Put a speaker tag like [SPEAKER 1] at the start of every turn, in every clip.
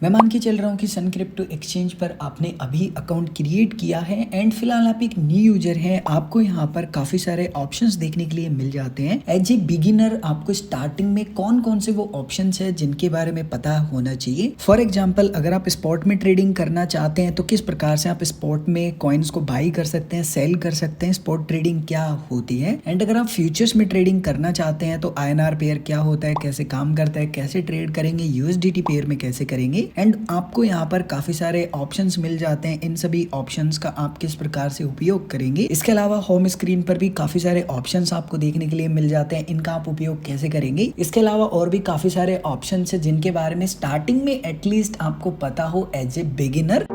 [SPEAKER 1] मैं मान के चल रहा हूँ कि सन क्रिप्टो एक्सचेंज पर आपने अभी अकाउंट क्रिएट किया है एंड फिलहाल आप एक न्यू यूजर हैं। आपको यहाँ पर काफी सारे ऑप्शंस देखने के लिए मिल जाते हैं। एज ए बिगिनर आपको स्टार्टिंग में कौन कौन से वो ऑप्शंस है जिनके बारे में पता होना चाहिए। फॉर एग्जाम्पल अगर आप स्पॉट में ट्रेडिंग करना चाहते हैं तो किस प्रकार से आप स्पॉट में कॉइन्स को बाई कर सकते हैं, सेल कर सकते हैं, स्पॉट ट्रेडिंग क्या होती है। एंड अगर आप फ्यूचर्स में ट्रेडिंग करना चाहते हैं तो INR पेयर क्या होता है, कैसे काम करता है, कैसे ट्रेड करेंगे, USDT पेयर में कैसे करेंगे। एंड आपको यहाँ पर काफी सारे ऑप्शंस मिल जाते हैं। इन सभी ऑप्शंस का आप किस प्रकार से उपयोग करेंगे। इसके अलावा होम स्क्रीन पर भी काफी सारे ऑप्शंस आपको देखने के लिए मिल जाते हैं, इनका आप उपयोग कैसे करेंगे। इसके अलावा और भी काफी सारे ऑप्शंस है जिनके बारे में स्टार्टिंग में एटलीस्ट आपको पता हो एज ए बिगिनर।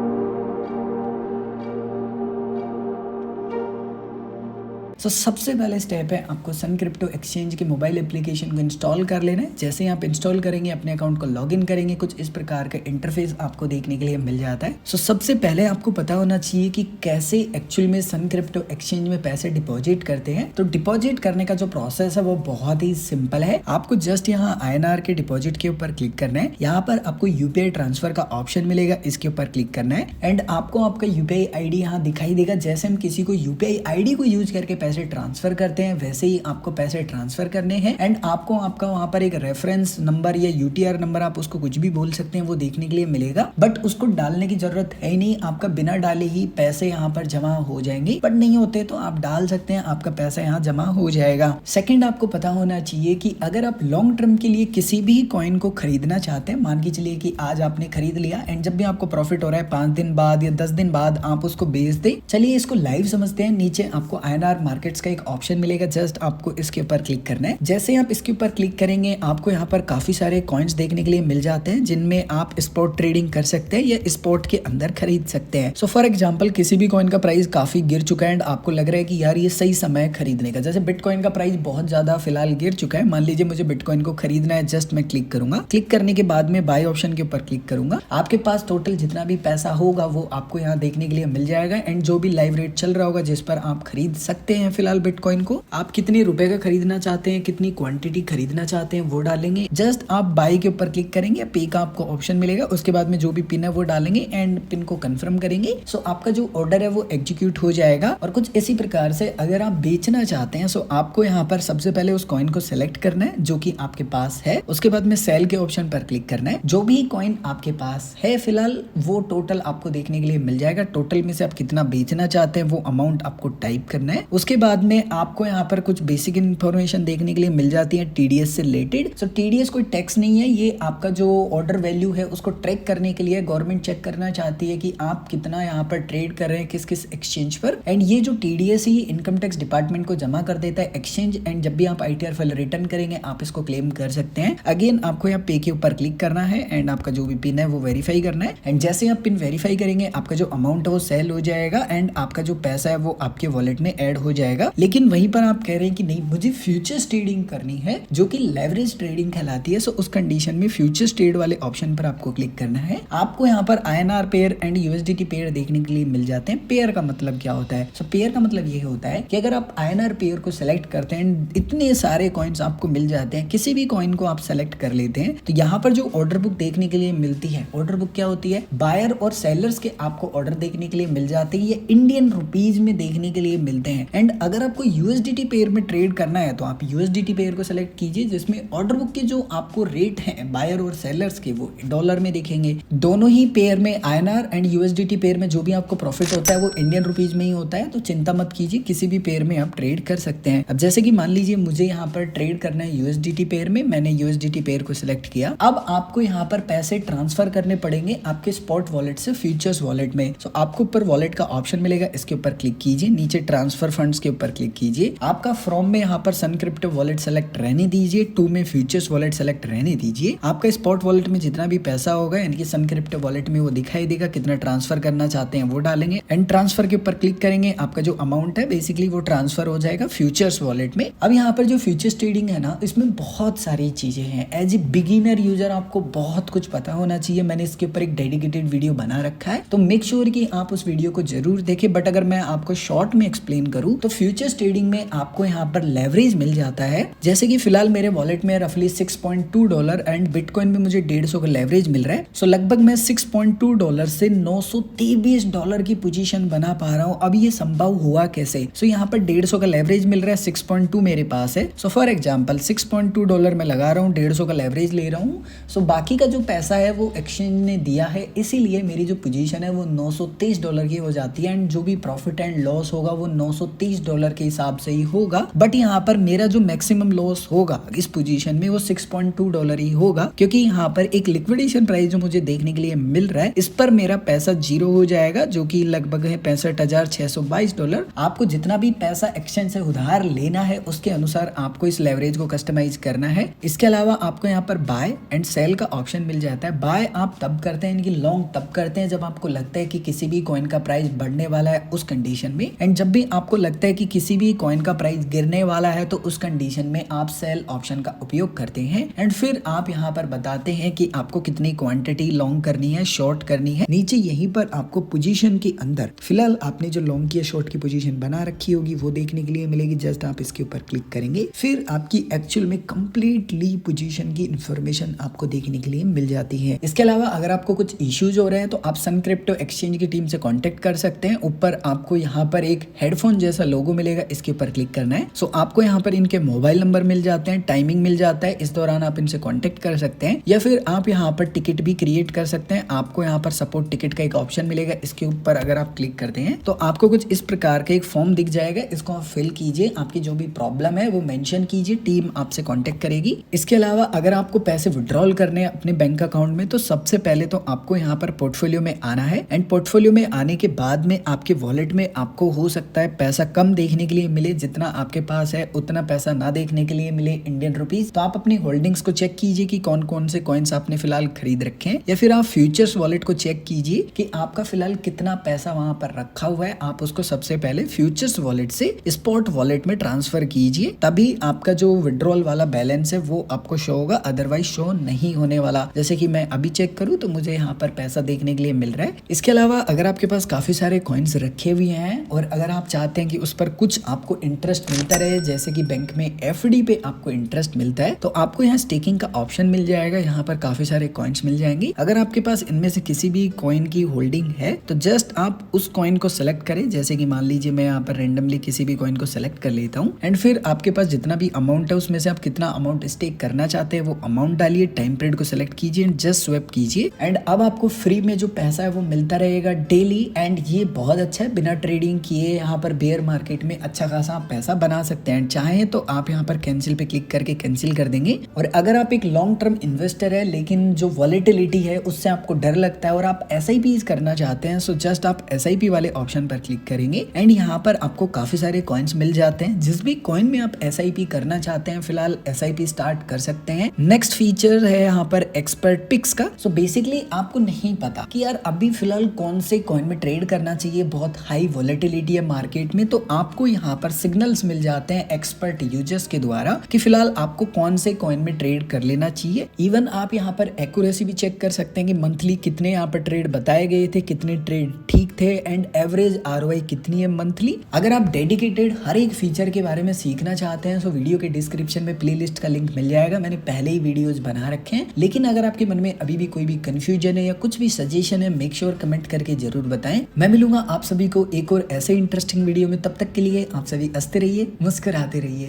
[SPEAKER 1] तो सबसे पहले स्टेप है आपको सन क्रिप्टो एक्सचेंज के मोबाइल एप्लीकेशन को इंस्टॉल कर लेना है। जैसे ही आप इंस्टॉल करेंगे अपने अकाउंट को लॉगिन करेंगे, कुछ इस प्रकार का इंटरफेस आपको देखने के लिए मिल जाता है। सो सबसे पहले आपको पता होना चाहिए कि कैसे एक्चुअल में सन क्रिप्टो एक्सचेंज में पैसे डिपॉजिट करते हैं। तो डिपॉजिट करने का जो प्रोसेस है वो बहुत ही सिंपल है। आपको जस्ट यहाँ INR के डिपॉजिट के ऊपर क्लिक करना है। यहाँ पर आपको UPI ट्रांसफर का ऑप्शन मिलेगा, इसके ऊपर क्लिक करना है एंड आपको आपका UPI ID यहाँ दिखाई देगा। जैसे हम किसी को UPI ID को यूज करके पैसे ट्रांसफर करते हैं वैसे ही आपको पैसे ट्रांसफर करने हैं। एंड आपको आपका वहां पर एक रेफरेंस नंबर या UTR नंबर, आप उसको कुछ भी बोल सकते हैं, वो देखने के लिए मिलेगा। बट उसको डालने की जरूरत है ही नहीं, आपका बिना डाले ही पैसे यहाँ पर जमा हो जाएंगे। बट नहीं होते तो आप डाल सकते हैं, आपका पैसा यहाँ जमा हो जाएगा। सेकंड आपको पता होना चाहिए कि अगर आप लॉन्ग टर्म के लिए किसी भी कॉइन को खरीदना चाहते हैं, मान के चलिए कि आज आपने खरीद लिया एंड जब भी आपको प्रॉफिट हो रहा है 5 दिन बाद या 10 दिन बाद आप उसको बेच दे। चलिए इसको लाइव समझते हैं। नीचे आपको INR मार्केट्स का एक ऑप्शन मिलेगा, जस्ट आपको इसके ऊपर क्लिक करना है। जैसे आप इसके ऊपर क्लिक करेंगे आपको यहाँ पर काफी सारे कॉइन्स देखने के लिए मिल जाते हैं जिनमें आप स्पॉट ट्रेडिंग कर सकते हैं या स्पॉट के अंदर खरीद सकते हैं। सो फॉर एग्जांपल किसी भी कॉइन का प्राइस काफी गिर चुका है एंड आपको लग रहा है कि यार ये सही समय है खरीदने का। जैसे बिटकॉइन का प्राइस बहुत ज्यादा फिलहाल गिर चुका है, मान लीजिए मुझे बिटकॉइन को खरीदना है। जस्ट मैं क्लिक करूंगा, क्लिक करने के बाद में बाय ऑप्शन के ऊपर क्लिक करूंगा। आपके पास टोटल जितना भी पैसा होगा वो आपको यहाँ देखने के लिए मिल जाएगा एंड जो भी लाइव रेट चल रहा होगा जिस पर आप खरीद सकते हैं फिलहाल बिटकॉइन को, आप कितने रुपए का खरीदना चाहते हैं, कितनी क्वांटिटी खरीदना चाहते हैं वो डालेंगे। जस्ट आप बाय के ऊपर क्लिक करेंगे, पे का आपको ऑप्शन मिलेगा। उसके बाद में जो भी पिन है वो डालेंगे एंड पिन को कंफर्म करेंगे। सो आपका जो ऑर्डर है वो एग्जीक्यूट हो जाएगा। और कुछ इसी प्रकार से अगर आप बेचना चाहते हैं सो आपको यहाँ पर सबसे पहले उस कॉइन को सिलेक्ट करना है जो कि आपके पास है। उसके बाद में सेल के ऑप्शन पर क्लिक करना है। जो भी कॉइन आपके पास है फिलहाल वो टोटल आपको देखने के लिए मिल जाएगा। टोटल में से आप कितना बेचना चाहते हैं वो अमाउंट आपको टाइप करना है। उसके बाद में आपको यहाँ पर कुछ बेसिक इन्फॉर्मेशन देखने के लिए मिल जाती है TDS से रिलेटेड। सो TDS कोई टैक्स नहीं है, ये आपका जो ऑर्डर वैल्यू है उसको ट्रैक करने के लिए गवर्नमेंट चेक करना चाहती है कि आप कितना यहाँ पर ट्रेड कर रहे हैं किस किस एक्सचेंज पर। एंड ये जो TDS ही इनकम टैक्स डिपार्टमेंट को जमा कर देता है एक्सचेंज। एंड जब भी आप ITR फाइल रिटर्न करेंगे आप इसको क्लेम कर सकते हैं। अगेन आपको यहाँ पे के ऊपर क्लिक करना है एंड आपका जो भी पिन है वो वेरीफाई करना है। एंड जैसे आप पिन वेरीफाई करेंगे आपका जो अमाउंट है वो सेल हो जाएगा एंड आपका जो पैसा है वो आपके वॉलेट में ऐड हो जाएगा। लेकिन वहीं पर आप कह रहे हैं कि नहीं मुझे फ्यूचर्स ट्रेडिंग करनी है जो कि लेवरेज ट्रेडिंग कहलाती है। सो उस कंडीशन में फ्यूचर्स ट्रेड वाले ऑप्शन पर आपको क्लिक करना है। आपको यहाँ पर INR pair and USDT pair देखने के लिए मिल जाते हैं। पेयर का मतलब क्या होता है? सो पेयर का मतलब ये होता है कि अगर आप INR पेयर को सिलेक्ट करते हैं, इतने सारे कॉइन्स आपको मिल जाते हैं, किसी भी कॉइन को आप सेलेक्ट कर लेते हैं तो यहाँ पर जो ऑर्डर बुक देखने के लिए मिलती है, ऑर्डर बुक क्या होती है? बायर और सेलर्स के आपको ऑर्डर देखने के लिए मिल जाते हैं। ये इंडियन रुपीज में देखने के लिए मिलते हैं। एंड अगर आपको USDT पेयर में ट्रेड करना है तो आप USDT पेयर को सेलेक्ट कीजिए जिसमें ऑर्डर बुक के जो आपको रेट हैं बायर और सेलर्स के वो डॉलर में दिखेंगे। दोनों ही पेयर में INR एंड USDT पेयर में जो भी आपको प्रॉफिट होता है वो इंडियन रुपीज में ही होता है। तो चिंता मत कीजिए, किसी भी पेयर में आप ट्रेड कर सकते हैं। अब जैसे कि मान लीजिए मुझे यहाँ पर ट्रेड करना है USDT पेयर में, मैंने USDT पेयर को सिलेक्ट किया। अब आपको यहाँ पर पैसे ट्रांसफर करने पड़ेंगे आपके स्पॉट वॉलेट से फ्यूचर्स वॉलेट में। तो आपको ऊपर वॉलेट का ऑप्शन मिलेगा, इसके ऊपर क्लिक कीजिए। नीचे ट्रांसफर फंड्स के ऊपर क्लिक कीजिए। आपका फ्रॉम में यहाँ पर सन क्रिप्टो वॉलेट सेलेक्ट रहने दीजिए, टू में फ्यूचर्स वॉलेट सेलेक्ट रहने दीजिए। आपका स्पॉट वॉलेट में जितना भी पैसा होगा यानी कि सन क्रिप्टो वॉलेट में वो दिखाई देगा, कितना ट्रांसफर करना चाहते हैं वो डालेंगे एंड ट्रांसफर के ऊपर क्लिक करेंगे। आपका जो अमाउंट है बेसिकली वो ट्रांसफर हो जाएगा फ्यूचर्स वॉलेट में। अब यहाँ पर जो फ्यूचर्स ट्रेडिंग है ना, इसमें बहुत सारी चीजें हैं। एज ए बिगिनर यूजर आपको बहुत कुछ पता होना चाहिए। मैंने इसके ऊपर एक डेडिकेटेड वीडियो बना रखा है, तो मेक श्योर कि आप उस वीडियो को जरूर देखें। बट अगर मैं आपको शॉर्ट में एक्सप्लेन करूं तो फ्यूचर्स ट्रेडिंग में आपको यहाँ पर लेवरेज मिल जाता है, जैसे कि फिलहाल मेरे वॉलेट में रफली $6.2 एंड बिटकॉइन में मुझे 150 का लेवरेज मिल रहा है। सो लगभग मैं $6.2 से $923 की पोजीशन बना पा रहा हूँ। अब ये संभव हुआ कैसे? सो यहाँ पर 150 का लेवरेज मिल रहा है, 6.2 मेरे पास है। सो फॉर एग्जाम्पल $6.2 मैं लगा रहा हूँ, 150 का लेवरेज ले रहा हूँ। सो बाकी का जो पैसा है वो एक्सचेंज ने दिया है, इसीलिए मेरी जो पोजीशन है वो $923 की हो जाती है एंड जो भी प्रॉफिट एंड लॉस होगा वो $930 के हिसाब से ही होगा। बट यहाँ पर मेरा जो मैक्सिमम लॉस होगा इस पोजीशन में वो $6.2 ही होगा, क्योंकि यहाँ पर एक लिक्विडेशन प्राइस जो मुझे देखने के लिए मिल रहा है इस पर मेरा पैसा जीरो हो जाएगा, जो कि लगभग है $65,622। आपको जितना भी पैसा एक्सचेंज से उधार लेना है उसके अनुसार आपको इस लेवरेज को कस्टमाइज करना है। इसके अलावा आपको यहाँ पर बाय एंड सेल का ऑप्शन मिल जाता है। बाय आप तब करते हैं, यानी कि लॉन्ग तब करते हैं जब आपको लगता है कि किसी भी कॉइन का प्राइस बढ़ने वाला है उस कंडीशन में, एंड जब भी आपको लगता है कि किसी भी कॉइन का प्राइस गिरने वाला है तो उस कंडीशन में आप सेल ऑप्शन का उपयोग करते हैं। एंड फिर आप यहाँ पर बताते हैं कि आपको कितनी क्वांटिटी लॉन्ग करनी है, शॉर्ट करनी है। नीचे यहीं पर आपको पोजीशन के अंदर फिलहाल आपने जो लॉन्ग की शॉर्ट की पोजीशन बना रखी होगी वो देखने के लिए मिलेगी। जस्ट आप इसके ऊपर क्लिक करेंगे, फिर आपकी एक्चुअल में कंप्लीटली पोजीशन की इंफॉर्मेशन आपको देखने के लिए मिल जाती है। इसके अलावा अगर आपको कुछ इश्यूज हो रहे हैं तो आप सन क्रिप्टो एक्सचेंज की टीम से कांटेक्ट कर सकते हैं। ऊपर आपको यहाँ पर एक हेडफोन जैसा लोगो मिलेगा, इसके ऊपर क्लिक करना है। सो आपको यहाँ पर इनके मोबाइल नंबर मिल जाते हैं, टाइमिंग मिल जाता है, इस दौरान आप इनसे कांटेक्ट कर सकते हैं, या फिर आप यहाँ पर टिकट भी क्रिएट कर सकते हैं। आपको यहाँ पर सपोर्ट टिकट का एक ऑप्शन मिलेगा, इसके ऊपर अगर आप क्लिक करते हैं तो आपको कुछ इस प्रकार का एक फॉर्म दिख जाएगा। इसको आप फिल कीजिए, आपकी जो भी प्रॉब्लम है वो मेंशन कीजिए, टीम आपसे कांटेक्ट करेगी। इसके अलावा अगर आपको पैसे विड्रॉल करने हैं अपने बैंक अकाउंट में तो सबसे पहले तो आपको यहाँ पर पोर्टफोलियो में आना है, एंड पोर्टफोलियो में आने के बाद में आपके वॉलेट में आपको हो सकता है पैसा कम देखने के लिए मिले, जितना आपके पास है उतना पैसा ना देखने के लिए मिले इंडियन रुपीज। तो आप अपनी होल्डिंग्स को चेक कीजिए कि कौन कौन से कॉइन्स आपने फिलहाल खरीद रखे हैं, या फिर आप फ्यूचर्स वॉलेट को चेक कीजिए कि आपका फिलहाल कितना पैसा वहां पर रखा हुआ है। आप उसको सबसे पहले फ्यूचर्स वॉलेट से स्पॉट वॉलेट में ट्रांसफर कीजिए, तभी आपका जो विड्रॉल वाला बैलेंस है वो आपको शो होगा, अदरवाइज शो नहीं होने वाला। जैसे कि मैं अभी चेक करूं तो मुझे यहाँ पर पैसा देखने के लिए मिल रहा है। इसके अलावा अगर आपके पास काफी सारे कॉइन्स रखे हुए हैं और अगर आप चाहते हैं कि उस पर कुछ आपको इंटरेस्ट मिलता रहे, जैसे कि बैंक में एफडी पे आपको इंटरेस्ट मिलता है, तो आपको यहाँ स्टेकिंग का ऑप्शन मिल जाएगा। यहाँ पर काफी सारे कॉइन्स मिल जाएंगे। अगर आपके पास इनमें से किसी भी कॉइन की होल्डिंग है तो जस्ट आप उस कॉइन को सेलेक्ट करें, जैसे कि मान लीजिए मैं यहाँ पर रेंडमली किसी भी कॉइन को सेलेक्ट कर लेता हूँ, एंड फिर आपके पास जितना भी अमाउंट है उसमें से आप कितना अमाउंट स्टेक करना चाहते हैं वो अमाउंट डालिए, टाइम पीरियड को सेलेक्ट कीजिए एंड जस्ट स्वैप कीजिए, एंड अब आपको फ्री में जो पैसा है वो मिलता रहेगा डेली। एंड ये बहुत अच्छा है, बिना ट्रेडिंग किए यहाँ पर बेयर मार्केट में अच्छा खासा आप पैसा बना सकते हैं। चाहे तो आप यहाँ पर कैंसिल पे क्लिक करके कैंसिल कर देंगे। और अगर आप एक लॉन्ग टर्म इन्वेस्टर है लेकिन जो वॉलेटिलिटी है उससे आपको डर लगता है और आप SIPs करना चाहते हैं, सो जस्ट आप SIP वाले ऑप्शन पर क्लिक करेंगे एंड यहाँ पर आपको काफी सारे कॉइन्स मिल जाते हैं। जिस भी कॉइन में आप SIP करना चाहते हैं फिलहाल SIP स्टार्ट कर सकते हैं। नेक्स्ट फीचर है यहाँ पर एक्सपर्ट पिक्स का। सो बेसिकली आपको नहीं पता कि यार अभी फिलहाल कौन से कॉइन में ट्रेड करना चाहिए, बहुत हाई वॉलेटिलिटी है मार्केट में, तो आपको यहाँ पर सिग्नल्स मिल जाते हैं एक्सपर्ट यूजर्स के द्वारा कि फिलहाल आपको कौन से कॉइन में ट्रेड कर लेना चाहिए। इवन आप यहाँ पर एक्यूरेसी भी चेक कर सकते हैं कि मंथली कितने यहाँ पर ट्रेड बताए गए थे, कितने ट्रेड ठीक थे, एंड एवरेज ROI कितनी है मंथली। अगर आप डेडिकेटेड हर एक फीचर के बारे में सीखना चाहते हैं तो वीडियो के डिस्क्रिप्शन में प्लेलिस्ट का लिंक मिल जाएगा, मैंने पहले ही वीडियोस बना रखे हैं। लेकिन अगर आपके मन में अभी भी कोई भी कंफ्यूजन है या कुछ भी सजेशन है, मेक श्योर कमेंट करके जरूर बताएं। मैं मिलूंगा आप सभी को एक और ऐसे इंटरेस्टिंग वीडियो में, तब तक के लिए आप सभी हंसते रहिए, मुस्कुराते रहिए।